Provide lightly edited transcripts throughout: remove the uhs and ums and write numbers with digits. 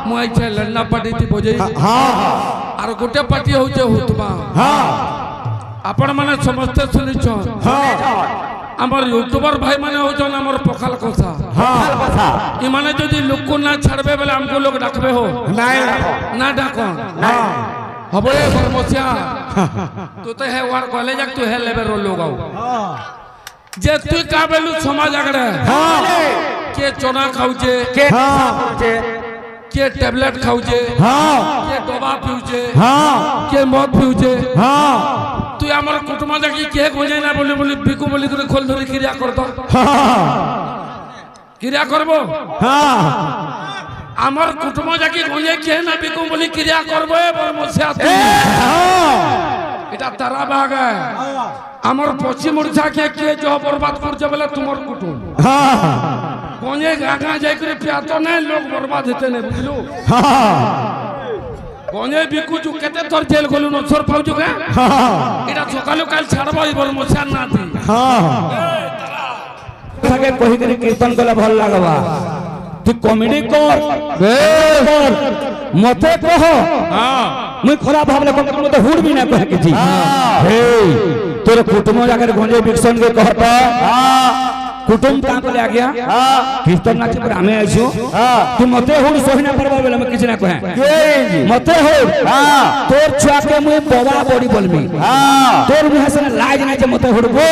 मु आइछे Lanna party थी बजई आर गोटे पार्टी होचे हुतबा आपण माने समस्त सुनिछ हमर यूट्यूबर भाई माने होचन हमर पखाल कथा ई माने जदी लोक ना छाड़बे बेले हमको लोग डाकबे हो ना डाको हबे बरमसिया तू तो है वार कॉलेज तू है लेबे रो लोग जे तू का बेलु समाज आगड़े के चना खाउचे के टैबलेट खाउचे के दवा पिउचे के मद पिउचे तू हमर कुटुंब जाकी के गोजे ना बोली बोली बिकु बोली करे खोल धरी क्रिया कर दो क्रिया करबो हमर कुटुंब जाकी गोजे के ना बिकु बोली क्रिया करबो ए बरमसिया तू এটা তারা ভাগ আমার পশ্চিম ওড়িশা কে जो बर्बाद करছে বলে তোমার কুটুম কোনে গাগা যাই করে পিয়াত না লোক बर्बाद হতে না বুঝলো কোনে বিকুচু কেতে তোর জেল গলু নছর পাউজু কে এটা সকালে কাল ছাড়বো এবার মশান না দি তাকে কই করে কীর্তন কলে ভাল লাগবা তুই কমেডি কর মতে কহ मुई खराब भावले को तो हुड़ भी ना कह के जी हे तोरे कुटुंब जाकर गंजे बिक्सन के कहता कुटुंब का को आ गया कीर्तन नाच पर हमें आइसो तू मते हुड़ सोहि ना परबा बेले मैं किछ ना कहे मते हुड़ तोर छुआ के मुई बवा बड़ी बोलमी तोर मुह से लाज ना जे मते हुड़ गो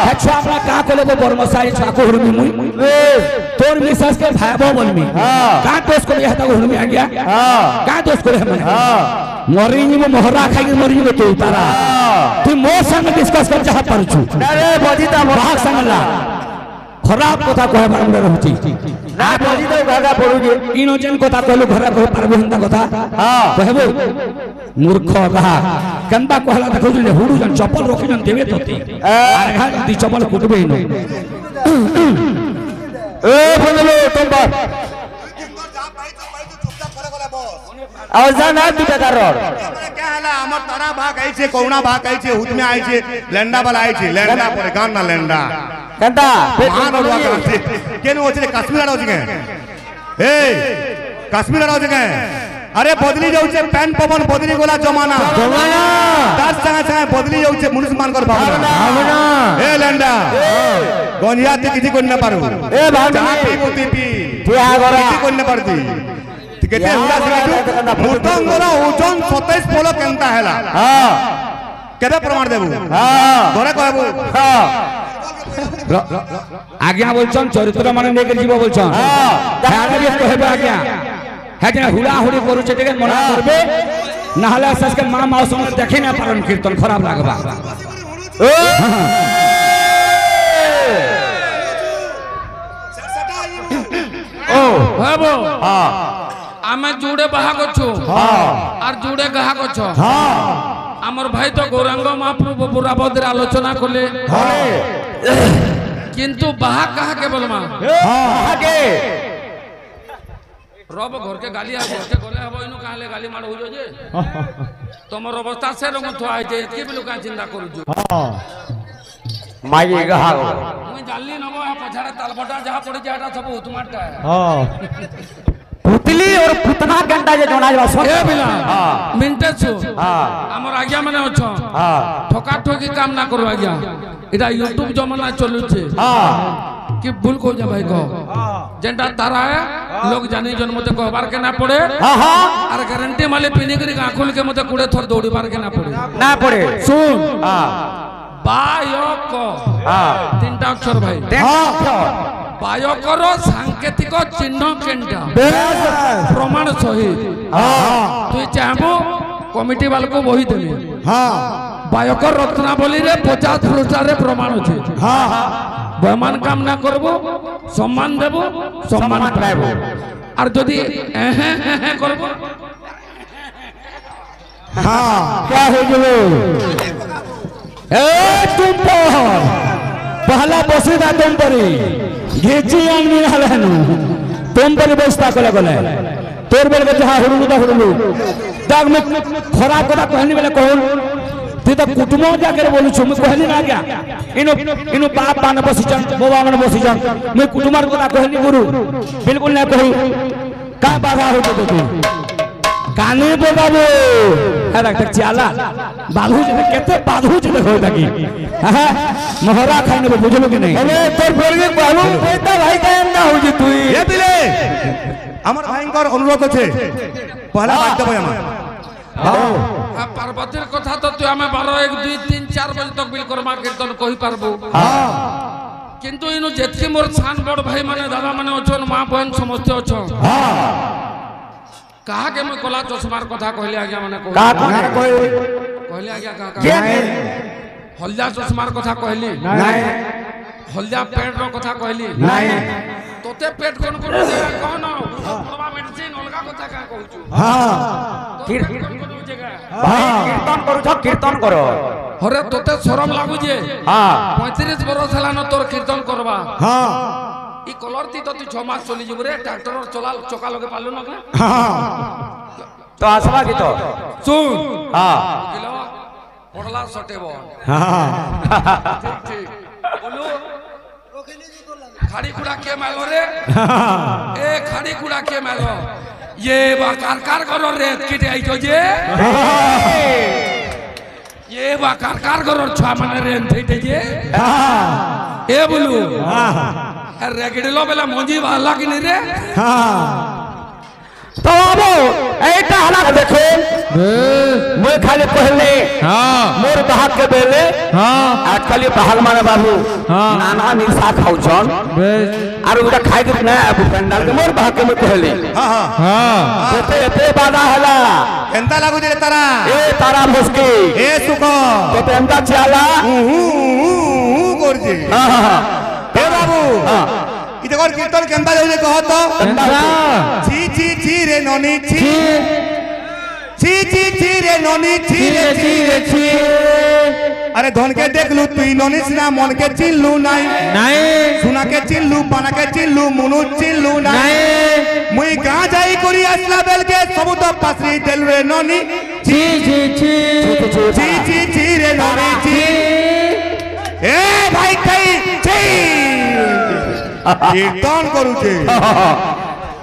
हे छुआ अपना का कोले को बरमसाई छुआ को हुड़मी मुई तोर मिसेस के भाबो बोलमी का दोस्त को यह तक हुड़मी आ गया का दोस्त को है मन मरीनी में मोहरा खाई मरीनी में तू तारा तू मोर संग डिस्कस कर चाह परछु अरे बजीता भाग संगला खराब कथा कहे बारंबार रहउची ना बजीता गागा पड़ुजे इनो जन कथा कहलु घरा कह पारबो हंता कथा कहबो मूर्ख कहा कंबा कहला देखौ जे हुडू जन चप्पल रखि जन देवे तोते अरे घा दी चप्पल कुटबे न ए बंदलो तुम बात औजा ना दुटा रोड क्या हला हमर तारा भाग आइ छे कोना भाग आइ छे हुत में आइ छे लेंडा वाला आइ छे लेंडा पर गान ना लेंडा कंदा मान ओडवा करते केनु ओछले कश्मीर आरो जगे ए कश्मीर आरो जगे अरे बदली जाउ छे पैन पवन बदली गोला जमाना 10 संगे बदली जाउ छे मनुष्य मान कर भावना ए लेंडा गंजिया ती किछि कोन ना पारु ए भावना पी तुया गरा किछि कोन ना पारती केते हुडा से मुतंगरा ओजन 27 पोलो केनता हैला केबे प्रमाण देबू घरे कहबू आज्ञा बोलछन चरित्र माने लेके जीव बोलछन हारे भी कहबे आज्ञा है जे हुडा हुडी करू छे देखे मना करबे नहले सस के मां मां संग देखि ना पारन कीर्तन खराब लागबा ओ बाबू आमे जुड़े बाहा गछु और जुड़े गाहा गछु हमर भाई तो गौरांग महाप्रभु पूरा बदर आलोचना करले किंतु बाहा कहा के बोलमा आगे रब घर के गाली आ घर के गले हबो इनु काले गाली मार होजो जे तमर अवस्था से रंग थो आइ जे एतके बिलु का चिंता करू जो माई गहा मुई जाल्ली नबो पछाड़े तालबटा जहा पड़ी जाटा सब उतमाटा है पुतली और पुतना गंडा जे जोना जवा सो ए बिला मिनटे छु हमर आज्ञा माने अछो ठोका ठोकी काम ना करू आज्ञा इटा यूट्यूब जमाना चलु छे कि भूल को जा भाई को जेंटा तारा है लोग जानी जन मते कहबार के ना पड़े और गारंटी माले पिनी करी आंखुल के मते कुड़े थोर दौड़ी बार के ना पड़े सुन बायक तीनटा अक्षर भाई बायकर सांकेतिक चिन्ह केंटा प्रमाण सहित तु चाहबो कमिटी वाल को बही देबे बायकर रत्नावली रे 50 पृष्ठ रे प्रमाण अछि बेमान काम ना करबो सम्मान देबो सम्मान पाइबो और जदी करबो क्या हो गेलो ए तुम पहला बसीदा तुम परी घेची आनमी हलानु तुम परी बस्ता कोले कोले तोर बेल के जहा हुडुलु दाग में खराब कथा कहनी बेले कोन तू तो कुटुंब जाकर बोलु छु मैं कहनी ना गया इनो बाप माने बसिचन बाबा माने बसिचन मैं कुटुंबर कथा कहनी गुरु बिल्कुल ना कहू का बाधा होतो तो तू काने बोलाबो अरे तक चाला बाधू जे केते बाधू जे देखो ताकि मोहरा खाने बुझलो कि नहीं अरे तोर बोलगे बाबू बेटा भाई का ना हो जे तू ये दिले আমার ভাইঙ্কর অনুরোধ আছে পহলা বাদ দেব আমার পার্বতীর কথা তো তুই আমি 12 1 2 3 4 বজে তক বিল কর্মা কীর্তন কই পারবো কিন্তু ইনু যেতকি মোর ছান বড় ভাই মানে দাদা মানে অছন মা বহন সমস্ত অছন কাহা কে মই কলা চশমার কথা কইলে আজ্ঞা মানে का কইলে আজ্ঞা কাকা হলদা চশমার কথা কইলি नहीं হলদা পেট র কথা কইলি नहीं তোতে পেট কোন কোন কোন পড়বা মেডিসিন অলগা কথা কা কইছু हां কীর্তন করছ কীর্তন করো হরে তোতে শরম লাগু যে হ্যাঁ 35 বরস হেলানো তোর কীর্তন করবা हां ই কলর তি তো তুই 6 মাস চলি যাবো রে ট্রাক্টর চলা চকা লগে পারলু না हां তো আসবা কি তো শুন হ্যাঁ কিলো পড়লা সটেব हां ঠিক ঠিক বলু খাড়ি কুড়া কে মারলো রে এ খাড়ি কুড়া কে মারলো ये बा कार करो रे किटे आइतो जे ये बा कार करो छा माने रे थैते जे ए बोलू अरे गिडलो बेला मोजी वाला कि नहीं रे তো বাবু এইটা হালা দেখো মই খালি কইলে মোর বাহাক के बेले आजकल बाहर माने बाबू नाना निशा खाउछन আর ওটা খাই দিত না আবু পেন্ডাল के मोर बाहाक के मैं कहले হ্যাঁ হ্যাঁ এতে এতে বাধা হলা কেনতা লাগু যে তারা এ তারা মুস্কি এ সুখ তো পেন্ডা চালা করছে এ বাবু ইতে কর কীর্তন কেনতা যাইলে কহ তো ছি ছি ছি রে ননি ছি ছি ছি ছি রে ননি ছি রে ছি রে ছি আরে ধনকে দেখলু তুই ননিস না মনকে চিনলু নাই নাই সোনাকে চিনলু পানাকে চিনলু মনু চিনলু নাই মুই গাঁ যাই করি আসলা বেলকে সবু তো পাসরি দেলু রে ননি ছি ছি ছি ছি ছি ছি রে ননি ছি এ ভাই খাই ছি কীর্তন করুছে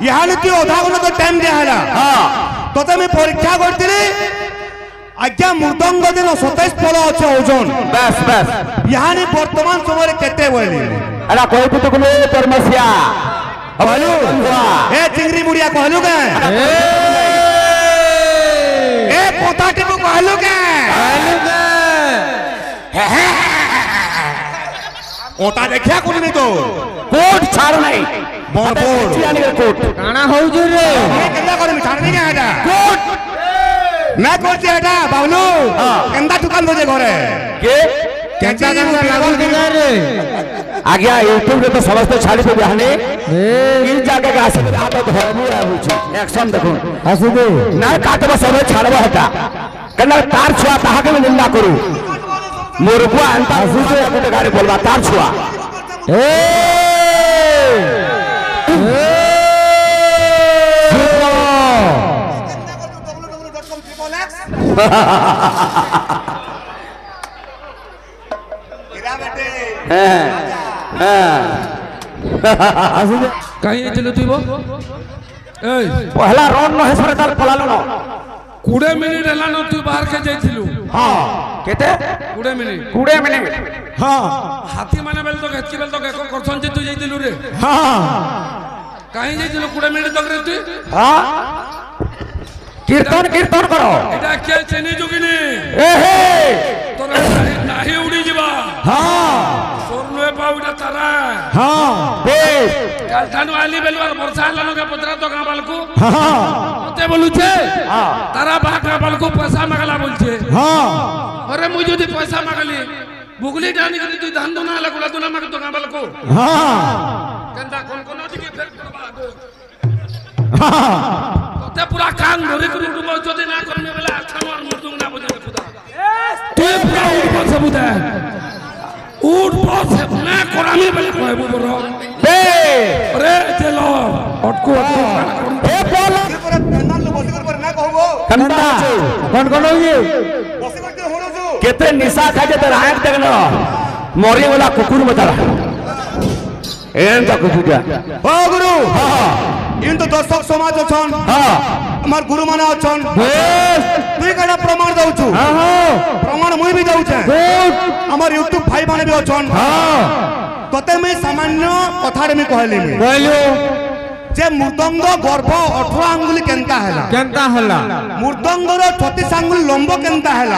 ইহানে তুই অধা গুলো তো টাইম দেয়া হলা তোতে আমি পরীক্ষা করছিলি আজ্ঞা মৃদঙ্গ দিন 27 ফল আছে ওজন बस बस ইহানে বর্তমান সময়ে কেতে বলি এরা কই তো কোনো পরমসিয়া কহলু এ চিংড়ি মুড়িয়া কহলু কে এ পোতাটি কো কহলু কে ওটা দেখিয়া কোনি তো কোট ছাড় নাই বড় চিয়ানির কোট কানা হউছে রে কেন্দা করবি ছাড়বি কে এটা কোট না করছি এটা বাবলু কেন্দা দোকান বজে ঘরে কে কেন্দা কেন্দা লাগল দিনা রে আগে ইউটিউব রে তো সমস্ত ছাড়ি দেবে হানে এই জায়গা আসে আটো ধর্ম আউছি অ্যাকশন দেখুন আসু দে না কাটবা সবে ছাড়বা হতা কেনা তার ছুয়া তাহাকে নিন্দা করু মোর বুয়া আনতা আসুছে একটা গাড়ি বলবা তার ছুয়া এ হ্যাঁ হ্যাঁ আসু দে কাই আইছিল তুই বো এই পহলা রন ন হেসরে তার পলালো ন 20 মিনিট হেলানো তুই বাহার কে যাইছিলু হ্যাঁ কেতে 20 মিনিট 20 মিনিট हां হাতি মানে বেল তো হেচকি বেল তো এক করছন যে তুই যাইছিলু রে हां কাই যাইছিলু 20 মিনিট তক রে তুই হ্যাঁ কীর্তন কীর্তন করো এটা কে চেনি যোগিনী এ হে তোর নাহি উড়ি যাবা हां সোরনুয়ে পাউডা তারা हां বেশ কালঠানু আলি বেলবার বর্ষা হেলানো কে পত্রা তো গাবালকু हां মতে বলুছে হ্যাঁ তারা বাকা বালকু পয়সা মাগলা বলছে हां আরে মুই যদি পয়সা মাগলি বুগলি ডানি করে তুই ধান দোনা লাগলা দোনা মাগ তো গাবালকু हां কেনটা কোন কোন দিকে ফের করবা हां তোতে পুরা কান ধরে করে উঠব যদি না করমে বলে আছানো আর মুরদুং না বুঝে খুদা তুই পুরা উঠব সবুদা উঠব সব না করামি বলে কইব বড় বে আরে চলো অটকু এ বল না কহবো কন্তা কোন কোন হইয়ে বসি করতে হলুজু কেতে নিশা খাইছে তোর আঁখ দেখল মরি वाला কুকুর মতারা এন তা কুকুরটা ও গুরু इन तो दर्शक समाज अछन हमार गुरु माने अछन तुई कड़ा प्रमाण दउछु प्रमाण मुई भी दउछे हमार यूट्यूब भाई माने भी अछन तते मैं सामान्य कथारे में कहली जे मृदंग गर्भ 18 आंगुली केनता हैला मृदंगर 36 आंगुली लंब केनता हैला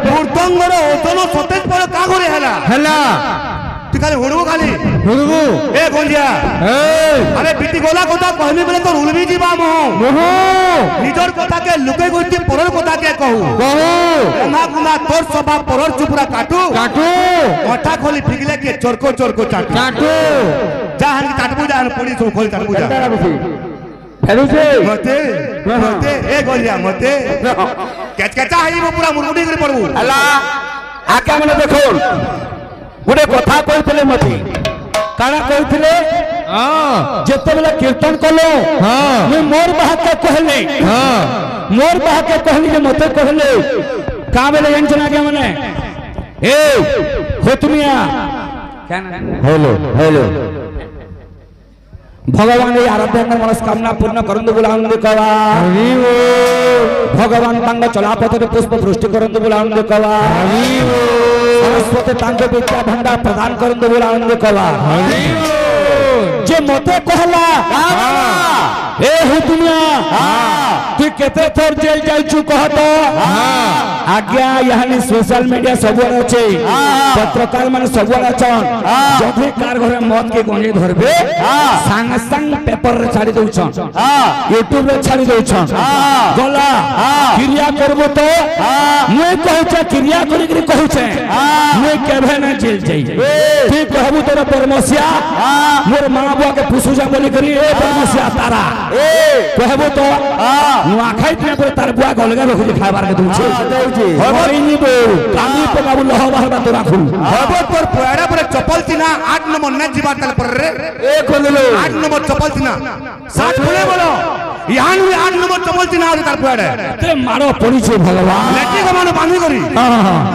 मृदंगर ओजन 27 पर का करे हैला तू खाली खाली ए गोंजिया अरे बीती गोला कथा कहमी बेले तो रुलबी जीवा मो निजर कथा के लुके गोटी परर कथा के कहू ना गुना तोर सभा परर चुपुरा काटू कथा खोली फिगले के चरको चाटू जाहन की काटबू जाहन पड़ी सो खोली काटबू जा हेलो से मते ए गोलिया मते केचकेचा हई मो पूरा मुरमुडी करे पड़बू अला आका मने देखो गोटे कथा कहते मते काना कहते जिते बेले कीर्तन कलो मैं मोर बाहा के कहले मोर बाहा के कहली जे मते कहले का बेले अंजना के मने ए होतमिया हेलो भगवान ये आराध्य मनस्कामना पूर्ण करंदु बुलाउंद कवा भगवान तांग चलापथरे पुष्प वृष्टि करंदु बुलाउंद कवा सरस्वती तांग विद्या भंडार प्रदान करंदु बुलाउंद कवा जे मते कहला ए हुतुनिया तू केते थोर जेल जाइछु कहत आज्ञा यहानी सोशल मीडिया सब अच्छे पत्रकार माने सब अछन जदि कार घरे मत के गंजे धरबे संग संग पेपर रे छाड़ी दउछन यूट्यूब रे छाड़ी दउछन गला क्रिया करबो तो मैं कहछे क्रिया करी करी कहछे मैं केभे न जेल जाई तू कहबू तोर परमसिया मोर मां बुआ के पुसुजा बोली करी ए परमसिया तारा कहबो तो नुआ खाई तने पर तार बुआ गलगा रख दे खाबार के दउछे हरिनी बो कामी पकाबू लह बाहर तो राखू हबो तोर पैरा पर चप्पल तिना 8 नंबर न जीवा तल पर रे ए खोललो 8 नंबर चप्पल तिना 60 बोले बोलो यहां भी 8 नंबर चप्पल तिना आ तार पैरा ते मारो पड़ी छे भगवान लेटी को मानो बांधी करी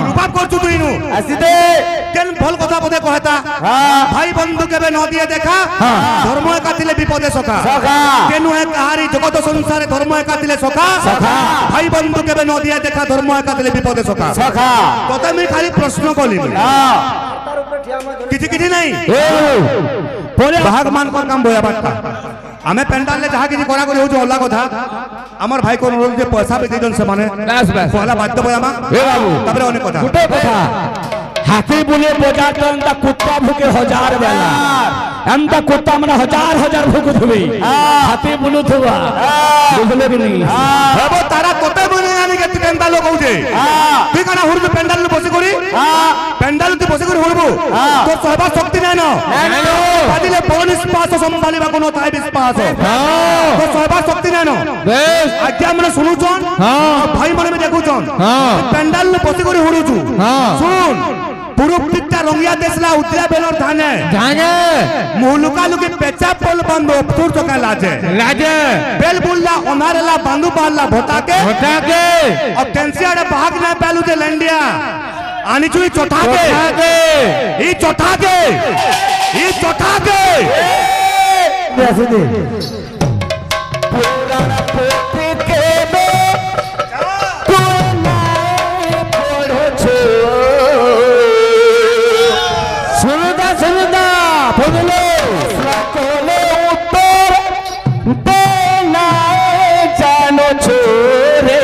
रूपा करछु तू इनु आसी दे केन भल कथा पदे कहता भाई बंधु केबे न दिए देखा धर्म एका तिले विपदे सखा केनु है कहारी जगत संसारे धर्म एका तिले सखा भाई बंधु केबे न दिए देखा धर्म एका तिले विपदे सखा तते मैं खाली प्रश्न कली किछि नहीं परे भाग मान कर काम बोया बाटा हमें पेंडाल ले जहा किछि करा करी होजो अल्लाह कथा हमर भाई को रोल जे पैसा पे देजन से माने बस पहला बात बोया मा ए बाबू तबरे ओने कथा गुटे कथा हाथी बोले बोजा तो कुत्ता भूखे 1000 बेला अंता कुत्ता मन 1000 भूख थुबी हाथी बोलू थुबा बुझले भी नहीं हबो तारा कोते बने यानी के तू पेंडाल लोग होजे तू कना हुर में पेंडाल में बसे करी पेंडाल तू बसे करी हुरबो तो सहबा शक्ति नै न बादिले पोलिस पास संभाली बा कोनो थाई विश्वास तो सहबा शक्ति नै न बेस आज्ञा मन सुनु छन भाई मन में देखु छन पेंडाल में बसे करी हुरु छु सुन पुरुपिता रंगिया देसला उतरा बेलर धाने मुलुका लुकी पेचा पोल बंदो तुर तो का लाजे बेल बुल्ला ओनारेला बांधु पाला भोटा के और टेंसिया रे भाग ना पेलु दे लंडिया आनी चुई चोटा के ई चोटा के ऐसे दे पुराना पोती के बे कोना पड़ो छो सुनदा फगलो कोले ऊपर बेना जानो छोरे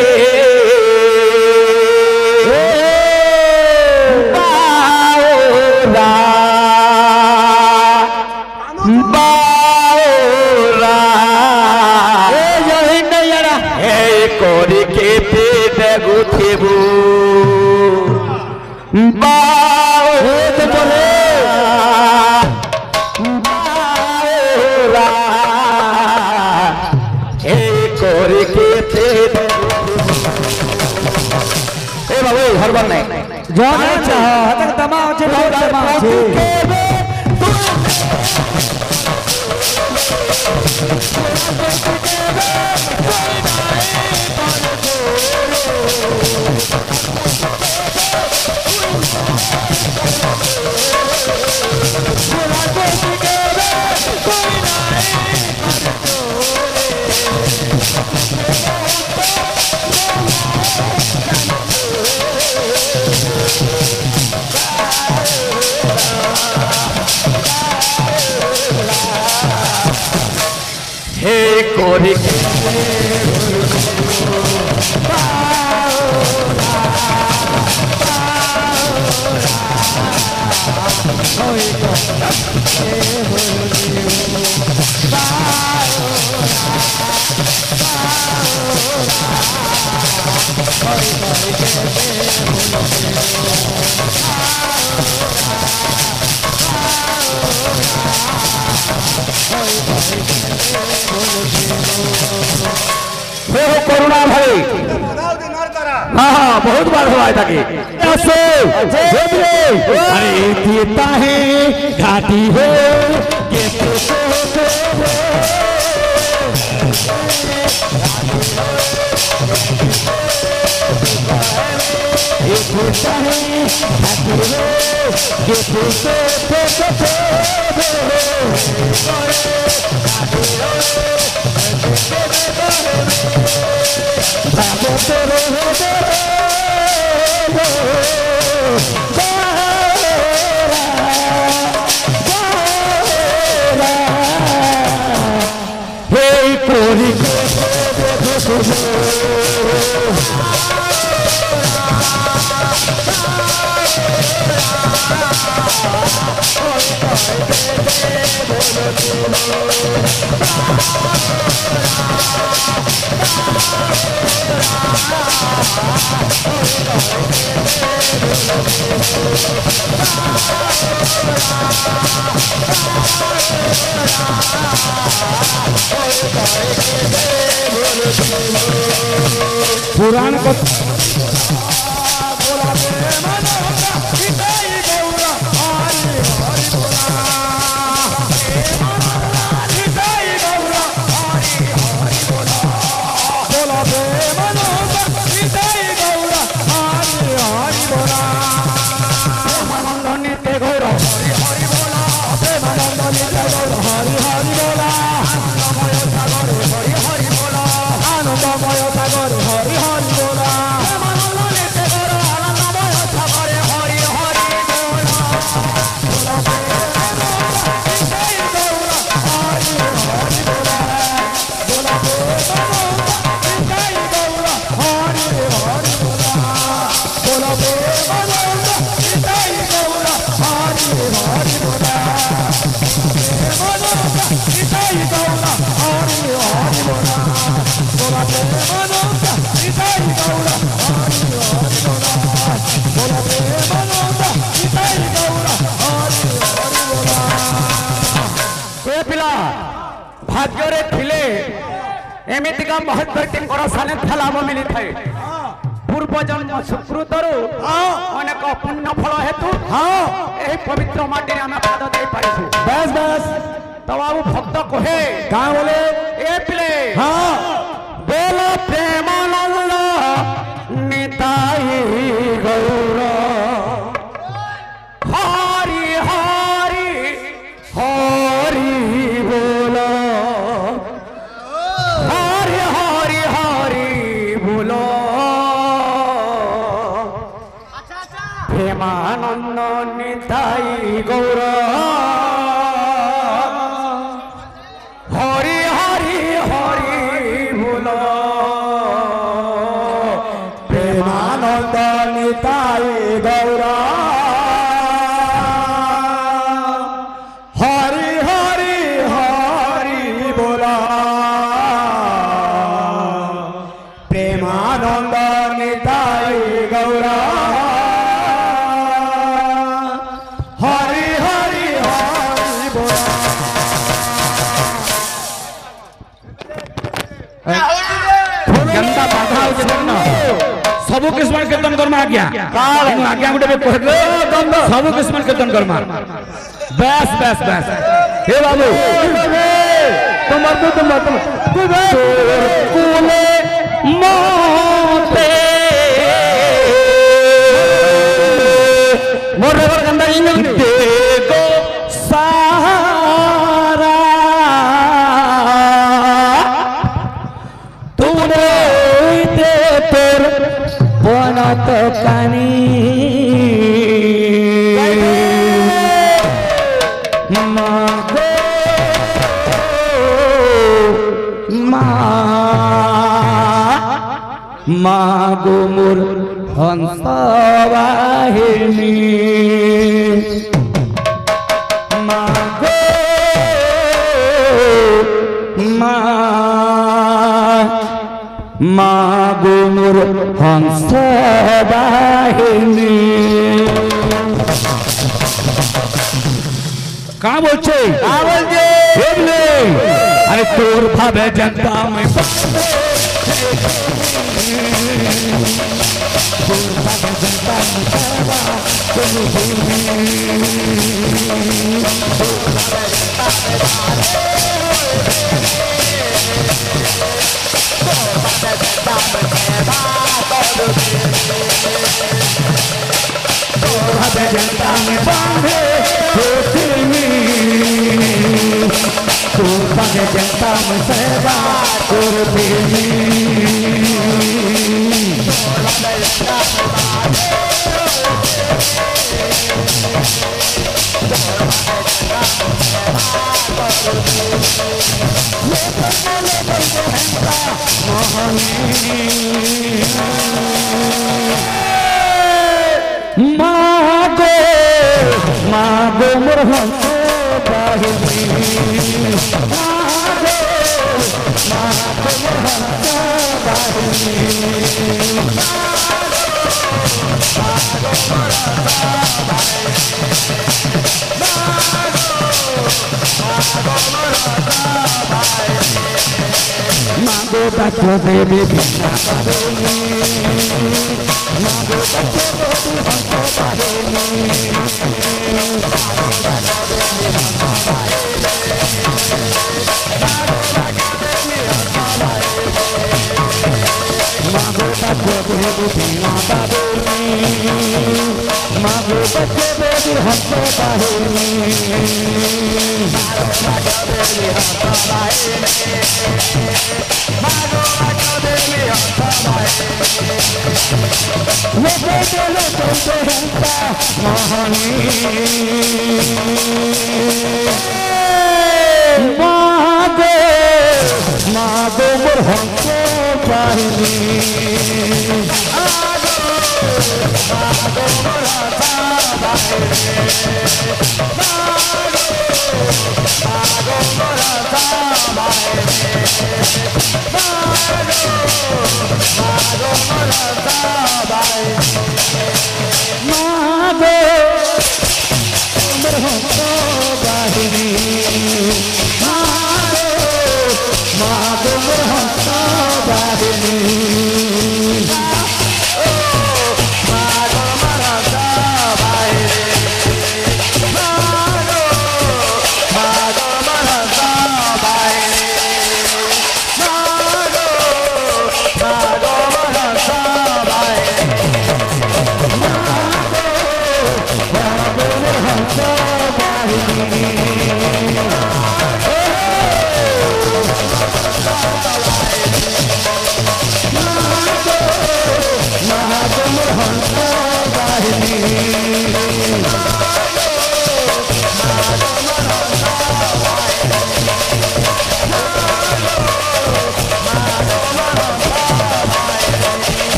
बाओरा ए यही नहीं यारा ए कोरी के पेट गुथेबू बाओ तो बोले हर बार नहीं जाना चाह हतक तमाम छे बहुत तमाम छे हे कोरी करुणा भाई हाँ हाँ बहुत बार हुआ है ताकि अरे देता है घाटी हो पुराण को भाग्य रे थिले एमितिका महत व्यक्तिଙ୍କର ସାନେ ଫଲାମ ମିଳିଥାଏ ପୂର୍ବ ଜନ୍ମ ସୁକୃତରୁ ଅନେକ ପୁଣ୍ୟ ଫଳ ହେତୁ ଏହି ପବିତ୍ର ମାଟିରେ ଆମେ ପାଦ ଦେଇ ପାରିଛୁ बस बस ତ ବାବୁ ଭକ୍ତ କହେ कहाँ बोले ଏ ପିଲେ हाँ बोल ପ୍ରେମାନନ୍ଦ ନିତାଇ ଗୌର ହରି ହରି ହରି बोल हरि हरि हरि बोलो प्रेमानंद निताई गौर हरि हरि हरि बोलो प्रेमानंद निताई गौरा हरि हरि हरि बोला प्रेमानंद निताई गौरा हरि हरि हरि बोला गंदा बाधा हो देखना सबु किस्म कीर्तन करमा आज्ञा आज्ञा गोटे कहले सबु किस्म कीर्तन करमा बस बस बस हे बाबू तुम कुले मोते मोर गंदा इंग्लिश देखो सारा तो कानी मागो मागो मोर हंस वाहिनी मागो मागो मोर हंस वाहिनी का बोलছে अरे तोर भावे जनता में जनता में बांधे जनता में सेवा मागो मागो मोर हंस वाहिनी मागो मागो मोर हंस वाहिनी मागो बच्चो देवी बिना मागो बच्चो मागो बच्चे बेबी हंसो बाहिनी मागो मागो मोर हंसो बाहिनी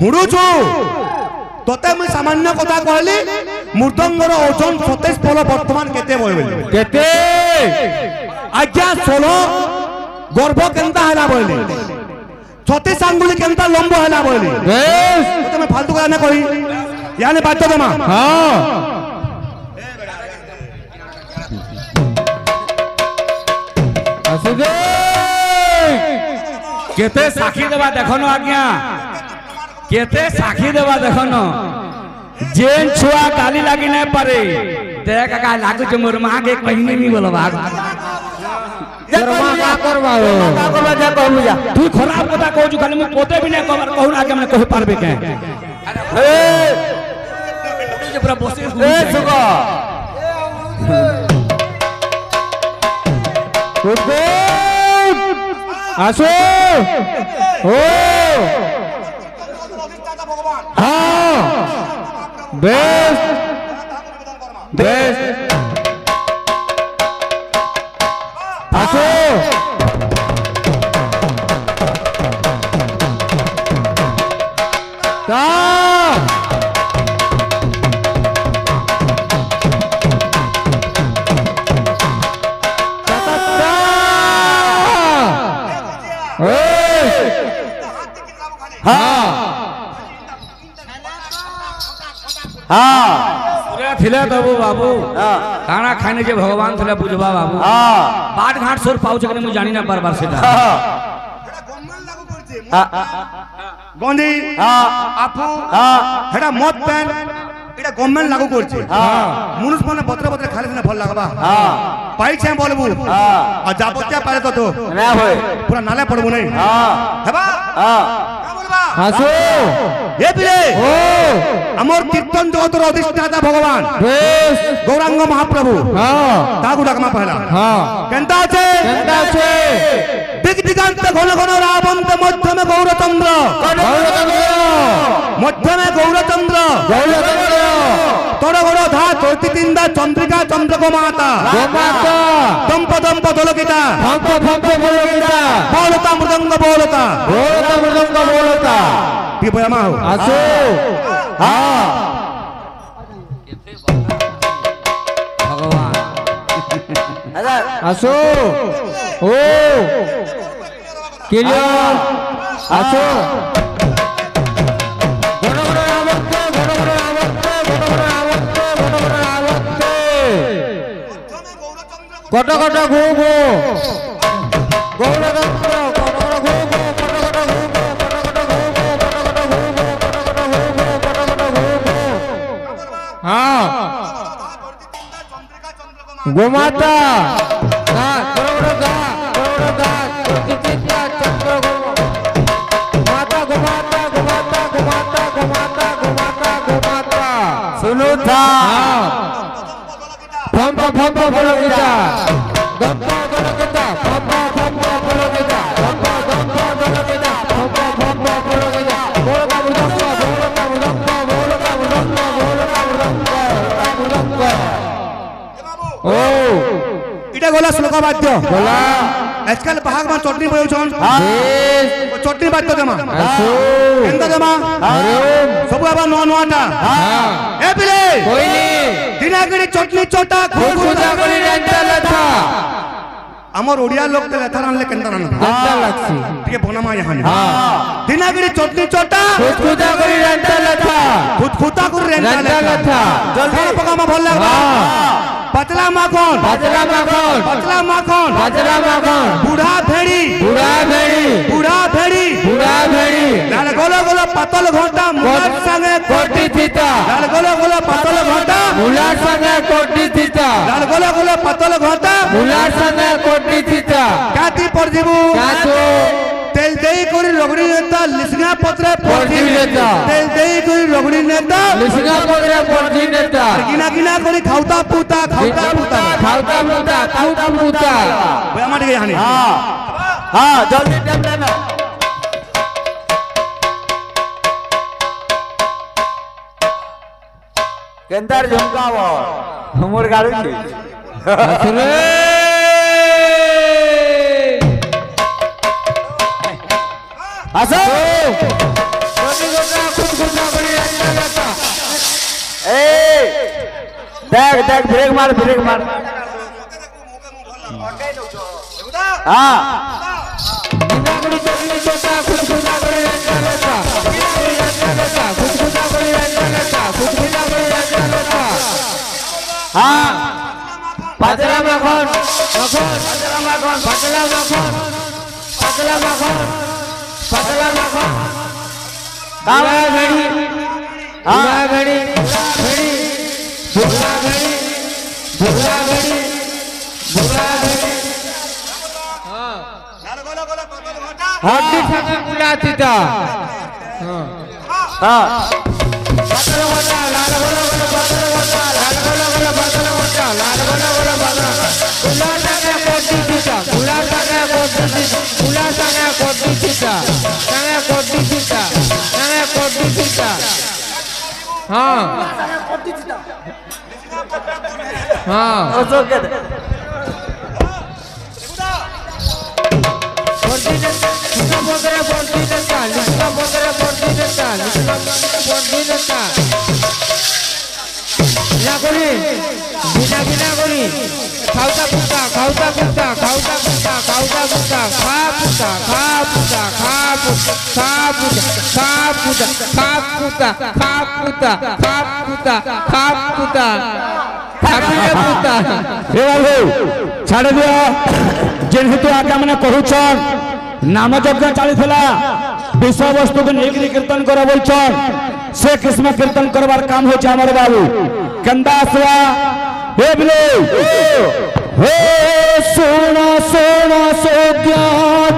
हुड़ुछु तोते मुई सामान्य कथा कहली मृदंगर ओजन 27 पल वर्तमान केते होय बोली केते आज्ञा 16 गर्भ केनता हला बोली 36 आंगुली केनता लंबो हला बोली बेस तमे फालतू कथा न कही याने बात तो दमा हां असुदे केते साखी देबा देखनो आज्ञा केते साखी देबा देखनो जेन छुआ गाली लागी नहीं पारे देख का लागु छ मोर मां के कहिने नहीं बोलबा कर्मा का करबाओ का करबा जा कहू जा तू खराब कथा कहू छु खाली मु पोते भी नहीं कवर कहू आगे मने कहि पारबे के ए जे पूरा बसे ए सुगा आसो ओ हाँ बेस बेस आसो ता हां पूरा थिले तबो बाबू हां खाना खाने के भगवान थिले बुझबा बाबू हां बाट घाट सोर पाउच करे मु जानी ना बार बार सेटा गंधी हां आपू हां हेडा मत पेन এটা গভর্নমেন্ট লাগু করছে हां মানুষ মানে বতরে বতরে খালি দিনে ভাল লাগবা हां পাইছে বলবু हां আর যাবতীয় পারে তো না হয় পুরা নালে পড়বো নাই हां হেবা हां কা বলবা আসো এ পিলে ও আমার কীর্তন জগতের অধিষ্ঠাতা ভগবান বেশ গৌরাঙ্গ মহাপ্রভু হ্যাঁ তাগু ডাকমা পহলা হ্যাঁ কেনতা আছে কেনতা আছে দিক দিগান্তে ঘন ঘন রাবন্ত মধ্যমে গৌরচন্দ্র মধ্যমে গৌরচন্দ্র তড় গড় ধা চৈতি তিন্দা চন্দ্রিকা চন্দ্রক মাতা গোমাতা দম্প দম্প দলকিতা ফম্প ফম্প বলগিতা বলতা মৃদঙ্গ বলতা বলতা মৃদঙ্গ বলতা কি বয়া মা আসো হ্যাঁ ভগবান আসো ও ক্লিয়ার আসো কট কট ঘু ঘু গৌরচন্দ্র কট কট ঘু ঘু কট কট ঘু ঘু কট কট ঘু ঘু কট কট ঘু ঘু কট কট ঘু ঘু কট কট ঘু ঘু হ্যাঁ গোমাতা গা গৌর গা গৌর গা চিত্তা চন্দ্র গো মাতা গোমাতা গোমাতা গোমাতা গোমাতা গোমাতা গোমাতা सुनो था ফম্প ফম্প বলগিতা দম্প বলগিতা ফম্প ফম্প বলগিতা দম্প দম্প বলগিতা ফম্প ফম্প বলগিতা বলকা মুদম্প বলকা মুদম্প বলকা মুদম্প বলকা মুদম্প মুদম্প ও এটা গলা শ্লোক বাদ্য বলা আজকাল বাহাগমান চটনি বয়ছন বেশ চটনি বাদ্য দেমা আসো কেনতা দেমা আরে সবু আবার নয়া নয়াটা হ্যাঁ এ পিলে কইনি দিনাগড়ি চটনি চটা খুদা করি রান্তা লতা আমার ওড়িয়া লোক লেথা রানলে কেনতা রান্না রান্তা লাগছি টিকে বনামা ইহানি হ্যাঁ দিনাগড়ি চটনি চটা খুদা করি রান্তা লতা খুদখুতা করে রান্তা রেন্টা লতা জলদি পকামা ভাল লাগবা পাতলা মাখন বাজরা মাখন পাতলা মাখন বাজরা মাখন বুড়া ভেড়ি বুড়া ভেড়ি বুড়া ভেড়ি বুড়া ভেড়ি লাল গোলো গোলো পাতল ঘন্টা মুলার সঙ্গে কোটি থিতা লাল গোলো গোলো পাতল ঘন্টা মুলার সঙ্গে কোটি থিতা লাল গোলো গোলো পাতল ঘন্টা মুলার সঙ্গে কোটি থিতা কাটি পড়জিবু কাটো তেল দেই করি রগড়ি নেতা লিসিঙা পত্রে পড়জি নেতা। তেল দেই করি রগড়ি নেতা লিসিঙা পদরে পড়জি নেতা কিনা কিনা করি খাউতা পুতা খাউতা পুতা খাউতা মুতা খাউতা মুতা ওই আমার দিকে হানি हाँ हाँ जल्दी टाइम लेना केंदर झुमकावो हमर गाड़ी छी আসলে আসো কোটি গোটা খুব খুদা করি রান্না লতা ए देख देख ब्रेक मार हाँ দিনাগুড়ি চটনি চটা খুদ খুদা করি রান্না লতা দিনাগুড়ি রান্না লতা খুদ খুদা করি রান্না লতা খুদ हाँ पतला माखन पतला माखन पतला माखन पतला माखन पतला माखन बुला घड़ी बुला घड़ी बुला घड़ी बुला घड़ी बुला घड़ी हड्डी संगे बुला सीता हाँ पतला मोटा लाल गोला गोला पतला मोटा लाल गोला गोला पतला मोटा लाल गोला गोला पतला बुला संगे कोटी सीता बुला संगे कोटी सीता बुला संगे कोटी सीता संगे कोटी सीता संगे कोटी सीता हाँ हाँ बोतरे बोलती देता लिखना बोतरे बोलती देता लिखना बोलती देता ना करी बिना बिना करी खाऊता पुता खाऊता पुता खाऊता पुता खाऊता पुता खा पुता खा पुता खा पुता खा पुता खा पुता खा पुता खा पुता खा पुता हे बाबू छाड़ दियो जेहेतु आज्ञा मैंने कहूछन नाम यज्ञ चली विषय वस्तु को लेकर कीर्तन कर बोलछन से किस्म कीर्तन करवार काम हो हमारे बाबू कंदा आसवा हे बोले हे सोना सोना सोग्या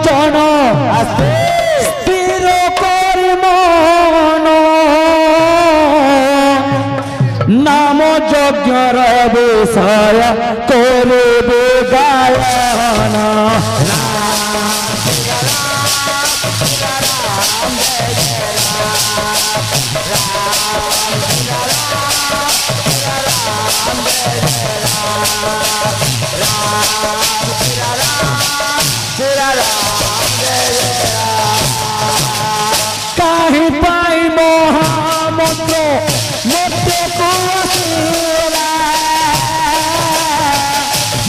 चन स्थिर कर मन नाम यज्ञ विषय करे गायन काहि पाई महामंत्र मध्य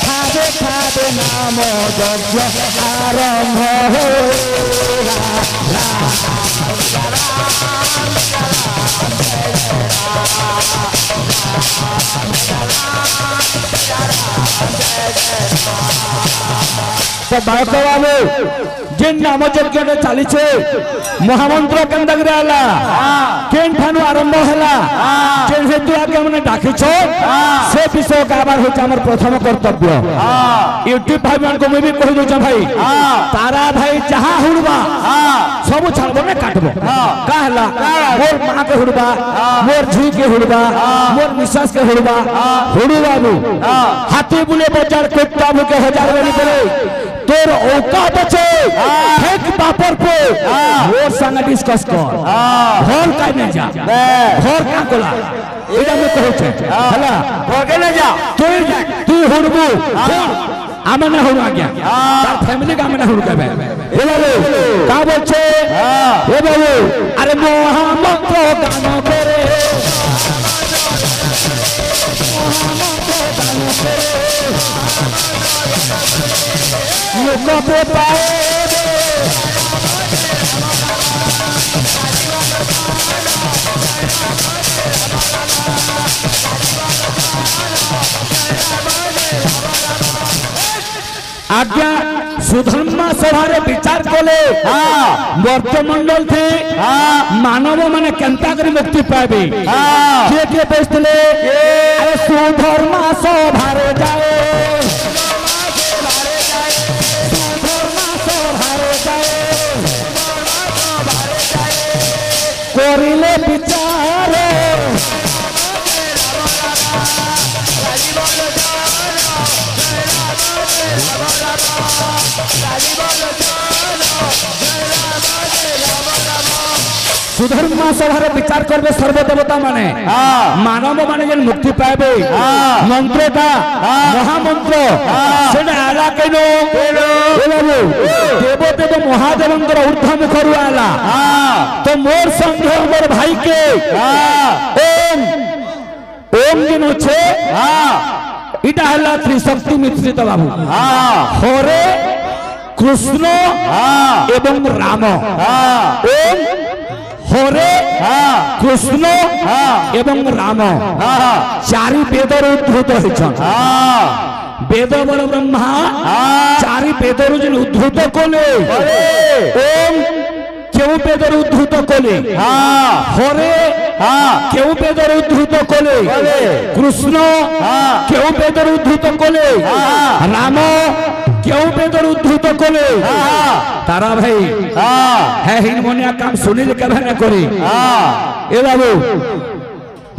भावे भावे नाम यज्ञ आरंभ हो तो बालक बाबू जिन नाम यज्ञ चली महामंत्र केंदा केन ठानु आरंभ है जेहेतु आगे मैंने डाकी से विषय गाबार हो प्रथम कर्तव्य यूट्यूब भाई मान को मुझे भी कही दूचा भाई तारा भाई जहाँ हुड़बा सब छाड़ब ना काटब कहला मोर माँ के हुड़बा मोर झी के हुड़बा मोर निश्वास के हुड़बा हुड़ू बाबू हाथी बुले बजार कुत्ता के हजार बनी पड़े तोर औकात আছে एक बापर पे मोर संग डिस्कस कर घर काई न जा घर का कोला एटा में कहू छे हला घर के न जा तू हुड़बू आमे ना हुड़ आज्ञा तार फैमिली का आमे ना हुड़ कहबे हे बाबू का बोल छे हे बाबू अरे महामंत्र गान करे लोक पे पाए आज्ञा सुधर्मा सभा विचार कले वर्तमंडल थे मानव माने केंता करी मुक्ति पाबे के बेचले अरे सुधर्मा सभा जाए कोरिले विचार सुधर्मा सभार विचार करबे सर्वदेवता माने मानव माने जेन मुक्ति पाबे मंत्रटा महामंत्र सेना आला केनो बाबू देव देव महादेवंकर ऊर्ध्वमुख रु आला तो मोर संगे मोर भाई के ओम ओम दिन छे इटा हला त्रिशक्ति मिश्रित बाबू हरे कृष्ण एवं राम ओम हरे कृष्ण एवं राम चारि वेदर उद्धृत होइछन वेद बल ब्रह्मा चारि वेदर जिन उद्धृत कोले ओम केउ वेदर उद्धृत कोले हरे केउ वेदर उद्धृत कोले कृष्ण केउ वेदर उद्धृत कोले राम केउ वेदर उद्धृत कोले तारा भाई है हिनमोनिया काम सुनिल के न करे ए बाबू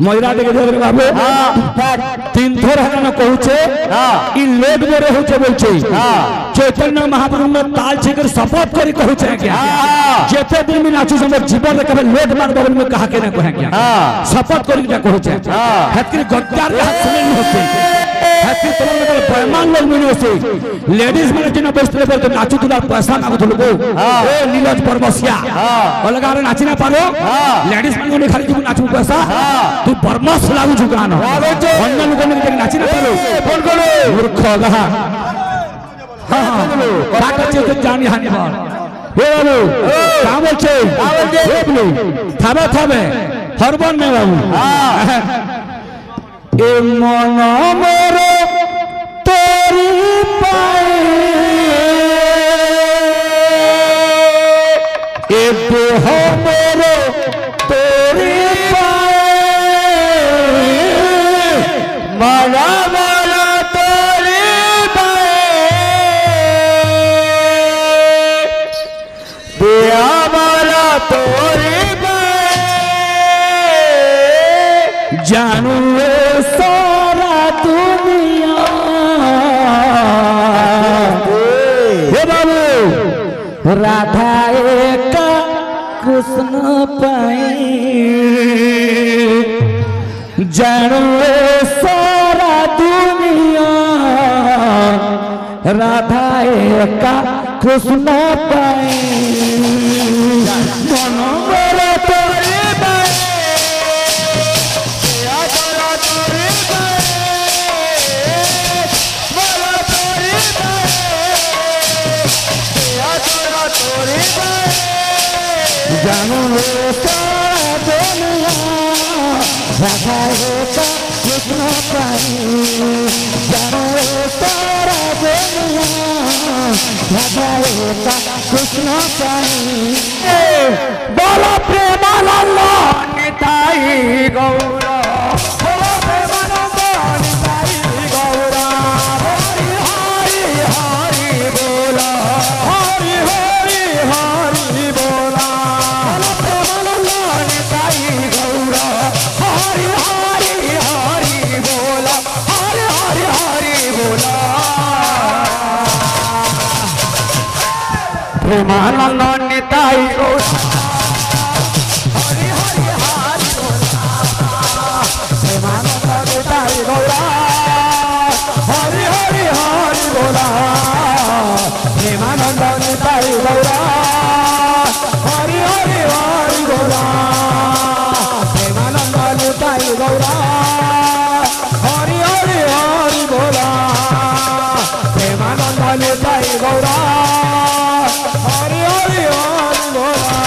महिला देखे धरे बाबू तीन थोर हन कहूचे इ लेट मोरे होचे बोलचे चैतन्य महाप्रभु में ताल छिकर शपथ करी कहूचे क्या जेते दिन में नाचू समझ जीवन रे कबे लेट मार बगल में कहा के न कहे क्या शपथ करी क्या कहूचे हतरी गद्दार का सुने नहीं होते हतरी तोर में बेईमान लोग नहीं होते लेडीज में जिन बेस्टले पर नाचू तुला पैसा मांगो तो लोगो ए नीलज परमसिया अलगा रे नाची ना पारो लेडीज में ने खाली तू नाचू पैसा तू बर्मस लागू जुगान अन्य लोग ने नाची ना पारो फोन करो मूर्ख गहा हां काका चेत जानी हानि बार हे बाबू का बोलछे हे बोलो थाबे थाबे हरबन में बाबू ए मन मोर तोरी पाए ए देह मोर तोरी माला माला तोरी दिया माला तोरी जानू सारा दुनिया हे बाबू राधा एक कृष्ण पाई जानू सारा दुनिया राधा एक कृष्ण पाई मन मेरा तोरे जानू सारा दुनिया राधा एक कृष्ण पाई जानू सारा दुनिया राधा एक कृष्ण पाई बोलो प्रेमानंद निताई गौरा बोलो प्रेमानंद निताई गौरा हरि हरि हरि बोला हरि हरि हरि बोला बोलो प्रेमानंद निताई गौरा हरि हरि हरि बोला हरि हरि हरि बोला प्रेमानंद निताई गौरा हरि हरि हरि बोला प्रेमानंद निताई गौरा हरि हरि हरि बोला प्रेमानंद निताई गौरा हरि हरि हरि बोला प्रेमानंद निताई गौरा हरि हरि हरि बोला प्रेमानंद निताई गौरा हरि हरि हरि बोला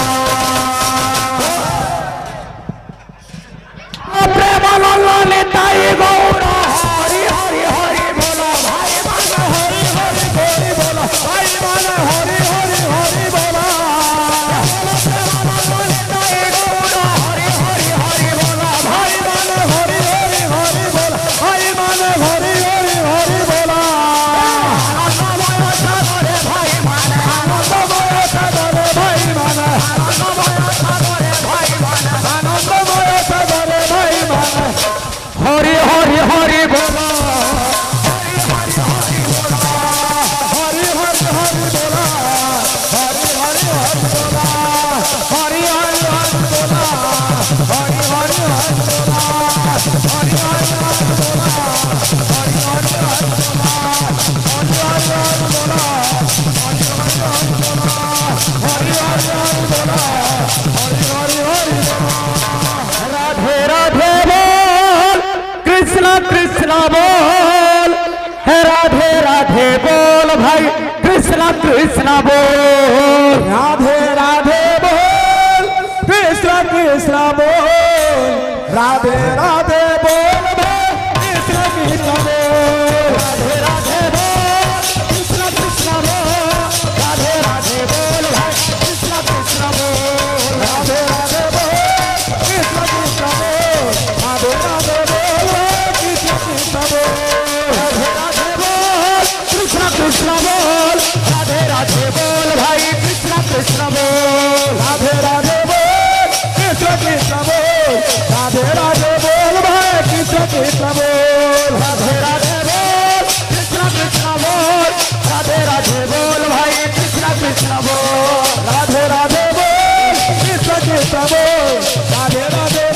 प्रेमानंद निताई गौरा हरि हरि हरि बोला भाई मान हरि हरि हरि बोला भाई मान हरि हरि हरि बोला प्रेमानंद निताई गौरा हरि हरि हरि बोला भाई मान हरि हरि हरि बोला भाई मान हरि हरि हरि बोला आनंदमय सागरे भाई मान आनंदमय सागरे भाई मान आनंदमय सागरे भाई मान आनंदमय सागरे भाई मान हरि हरि हरि बोला हरि हरि हरि बोला हरि हरि हरि बोला हरि हरि हरि बोला हरि हरि हरि बोला हरि हरि हरि बोला हरि हरि हरि बोला हरि हरि हरि बोला हरि हरि हरि बोला हरि हरि हरि बोला हरि हरि हरि बोला हरि हरि हरि बोला राधे राधे बोल कृष्ण कृष्ण बोल है राधे राधे बोल भाई कृष्ण कृष्ण बोल राधे राधे बोल कृष्ण कृष्ण बोल राधे राधे बोल भाई कृष्ण कृष्ण बोल राधे राधे बोल कृष्ण कृष्ण बोल राधे राधे बोल भाई कृष्ण कृष्ण बोल राधे राधे बोल कृष्ण कृष्ण बोल राधे राधे बोल कृष्ण कृष्ण बोल राधे राधे बोल कृष्ण कृष्ण बोल राधे राधे बोल भाई कृष्ण कृष्ण बोल राधे राधे बोल कृष्ण कृष्ण बोल राधे राधे बोल भाई कृष्ण कृष्ण बोल राधे राधे बोल कृष्ण कृष्ण बोल राधे राधे बोल भाई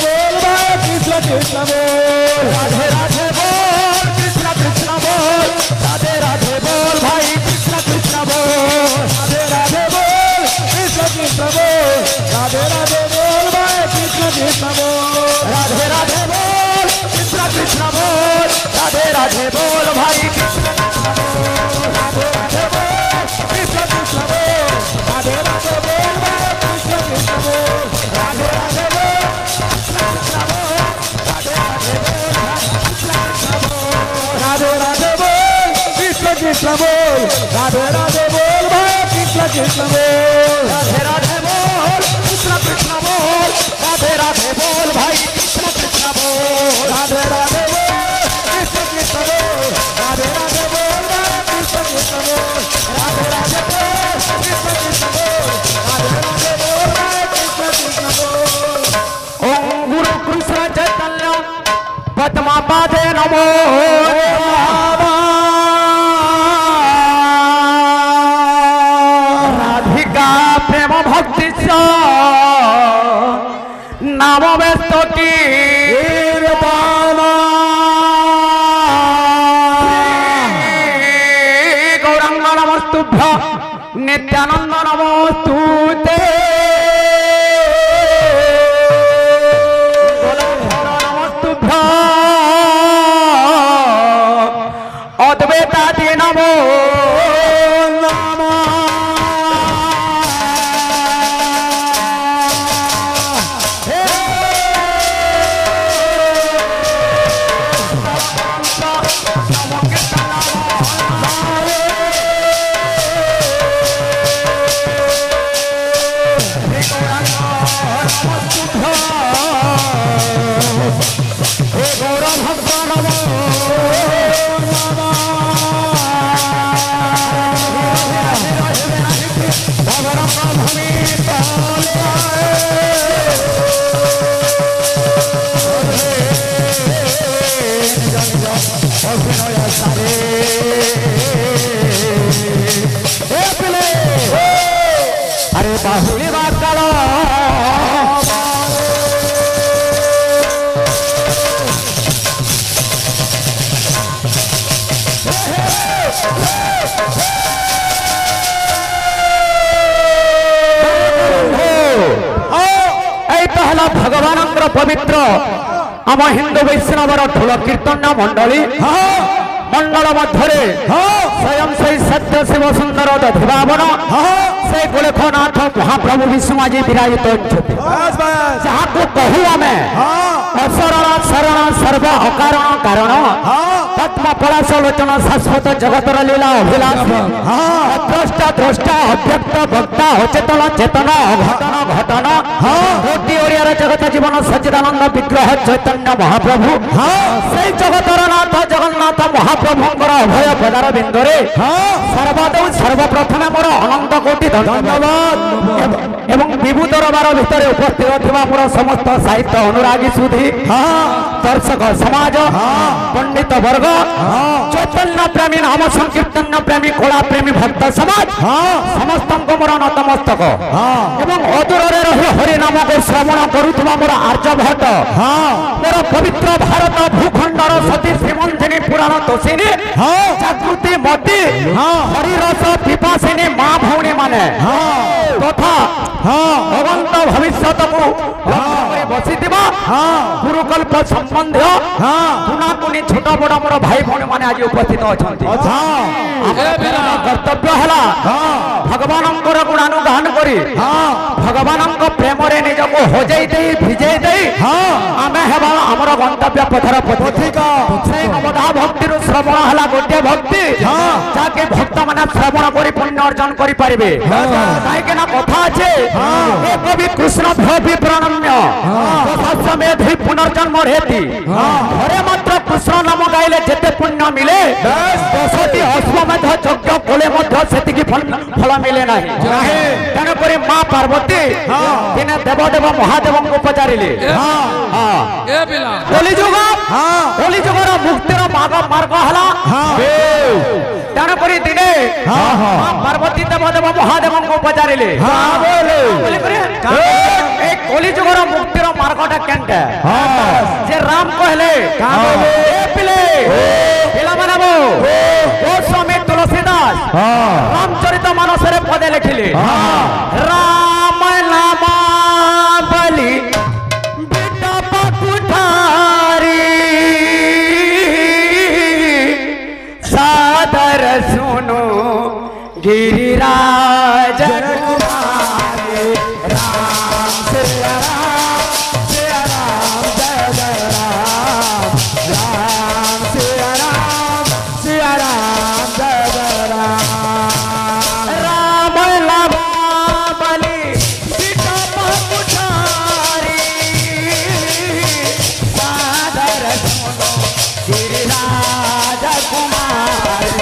कृष्ण कृष्ण बोल राधे राधे बोल कृष्ण कृष्ण बोल राधे राधे बोल भाई कृष्ण कृष्ण बोल राधे राधे बोल कृष्ण कृष्ण बोल राधे राधे बोल भाई कृष्ण कृष्ण बोल राधे राधे बोल कृष्ण कृष्ण बोल राधे राधे बोल भाई कृष्ण कृष्ण बोल राधे राधे बोल कृष्ण कृष्ण बोल राधे राधे बोल भाई कृष्ण कृष्ण बोल राधे राधे बोल कृष्ण कृष्ण बोल राधे राधे बोल भाई कृष्ण कृष्ण बोल राधे राधे बोल कृष्ण कृष्ण बोल राधे राधे बोल राधे राधे बोल कृष्ण कृष्ण बोल राधे राधे बोल भाई कृष्ण कृष्ण बोल राधे राधे बोल कृष्ण कृष्ण बोल राधे राधे बोल भाई कृष्ण कृष्ण बोल राधे राधे बोल कृष्ण कृष्ण बोल राधे राधे बोल भाई कृष्ण कृष्ण बोल राधे राधे बोल कृष्ण कृष्ण बोल राधे राधे बोल भाई कृष्ण कृष्ण बोल ओम गुरु कृष्ण चैतन्य पद्मा पादे नमो राधिका प्रेम भक्ति नाम व्यस्त की गौरांग नमस्तुभ्य नित्यानंद नमोस्तुते अद्वैतादि नमो अरे बाहुली बात करो पहला भगवान पवित्र आम हिंदू वैष्णवर ढोल कीर्तन मंडली मंडल मध्य स्वयं से सत्य शिव सुंदर दधिभावन से गोरखनाथ महाप्रभु विष्णु आज विराजित जहाँ को कहू आम अशरण शरण सर्व अकारण कारण पद्म पलाश लोचन शाश्वत जगतर लीला अभिलाष अद्रष्टा द्रष्टा अव्यक्त वक्ता अचेतन चेतन अघटन घटन कोटि ओरियार जगत जीवन सच्चिदानंद विग्रह चैतन्य महाप्रभु से जगतर नाथ जगन्नाथ महाप्रभुंकर अभय पदार बिंदुरे सर्वदौ सर्वप्रथम मोर अनंत कोटि धन्यवाद एवं विभू दरबार भितर उपस्थित थिबा मोर समस्त साहित्य अनुरागी सुधी दर्शक समाज पंडित वर्ग चैतन्य प्रेमी नाम संकीर्तन प्रेमी कला प्रेमी भक्त समाज समस्त मोर नतमस्तक एवं अदूर रही हरि नाम को श्रवण करुवा मोर आर्यभट्ट मोर पवित्र भारत भूखंडर सती श्रीमंथिनी पुराण तोषिनी जागृति मती हरिरस पिपासिनी माँ भौणी माने तथा भगवंत भविष्य को बसी गुरुकल्प संबंधी कुनाकुनी छोट बड़ मोर भाई भौणी माने आज उपस्थित अच्छा कर्तव्य है भगवान गुणानुगान करी भगवान प्रेम निज को हजई दे भिजई दे आम हेबा गंतव्य पथर पथिक से नवधा भक्ति श्रवण है गोटे भक्ति जाके भक्त मैंने श्रवण कर पुण्य अर्जन कर पारे कहीं कथा अच्छे एक भी कृष्ण भी प्रणम्य समेधि पुनर्जन्म हेती घरे मात्र कृष्ण नाम गाइले जेते पुण्य मिले 10टी अश्वमेध यज्ञ कले फल मिले ना तेणुक माँ पार्वती दिने देवदेव महादेव को पचारे कलिजुगर मुक्तिर मार्ग है तेणुक दिने माँ पार्वती देवदेव महादेव को पचारे कलिजुगर मुक्तिर मार्गटा केनटा जे राम कहले पिले पिला मानबो गोस्वामी तुलसीदास रामचरित मानस रे पदे लिखिले राम नाम बलि बिटप कुठारी सादर सुनो गिरिराज कुमारी राम सिया राम जय जय राम राम सिया राम जय जय राम राम बलि बिटप कुठारी सादर सुनो गिरिराज कुमारी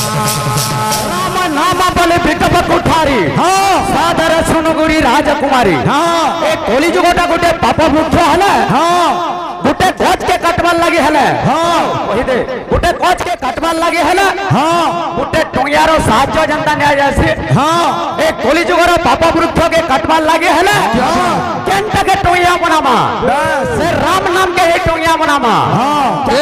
राम नाम बलि बिटप कुठारी सादर सुनगुरी राजकुमारी एक कलिजुगटा गोटे पाप वृक्ष है गोटे गज के कटवार लगे है गोटे गज के कटवार लगे है गोटे टंगियार साहाय्य जनता निया जासी एक कलिजुगर पाप वृक्ष के कटवार लगे है केनटा के टंगिया बनामा से राम नाम के टंगिया बनामा ए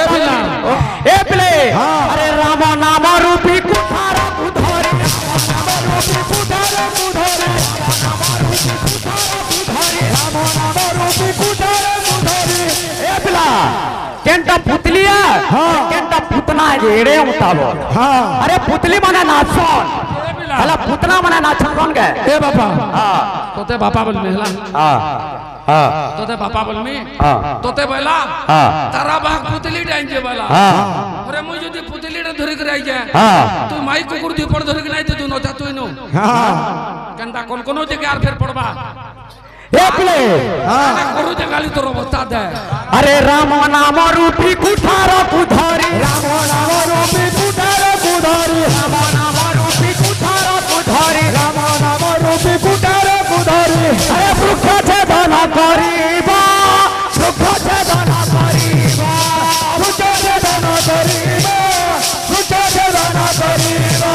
पिले अरे राम नाम रूपी कुठार कुधरी केनटा पुतलिया केनटा पुतना जेड़े उताबो अरे पुतली माने नाचन हला पुतना माने नाचन कोन के ए बापा तोते बापा बोल मेहला तोते बापा बोल मी तोते बेला तारा बाग पुतली डाइन जे बेला अरे मुई जदी पुतली रे धरि कर आई जाय तू माई कुकुर दी पड़ धरि के नाही तू नचा तू नो केनटा कोन कोनो जे यार फिर पड़बा एपले करू जे गाली तोर बता दे अरे राम नाम रूपी कुठार कुधारी राम नाम रूपी कुठार कुधारी राम नाम रूपी कुठार कुधारी राम नाम रूपी कुठार कुधारी अरे वृक्ष छेदन करीबा वृक्ष छेदन करीबा वृक्ष छेदन करीबा वृक्ष छेदन करीबा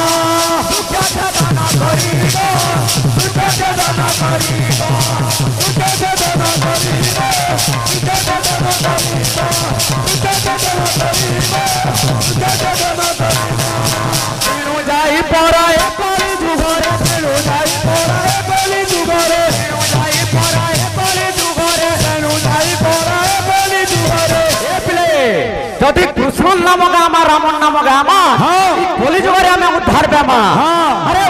वृक्ष छेदन करीबा वृक्ष छेदन करीबा जाई पराय कली जुगरे तेनु जाई पराय कली जुगरे तेनु जाई पराय कली जुगरे तेनु जाई पराय कली जुगरे ए पिले जदि कृष्ण नाम गामा राम नाम गामा कली जुगरे हमें उद्धार बेमा अरे